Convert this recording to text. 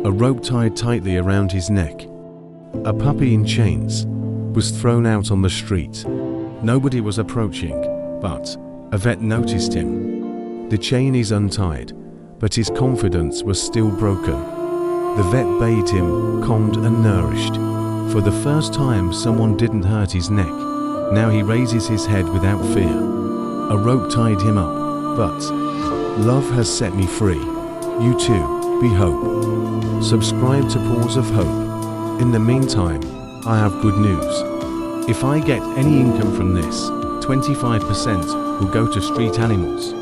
a rope tied tightly around his neck. A puppy in chains was thrown out on the street. Nobody was approaching, but a vet noticed him. The chain is untied, but his confidence was still broken. The vet bathed him, calmed and nourished. For the first time, someone didn't hurt his neck. Now he raises his head without fear. A rope tied him up, but love has set me free. You too, be hope. Subscribe to Paws of Hope. In the meantime, I have good news. If I get any income from this, 25% will go to street animals.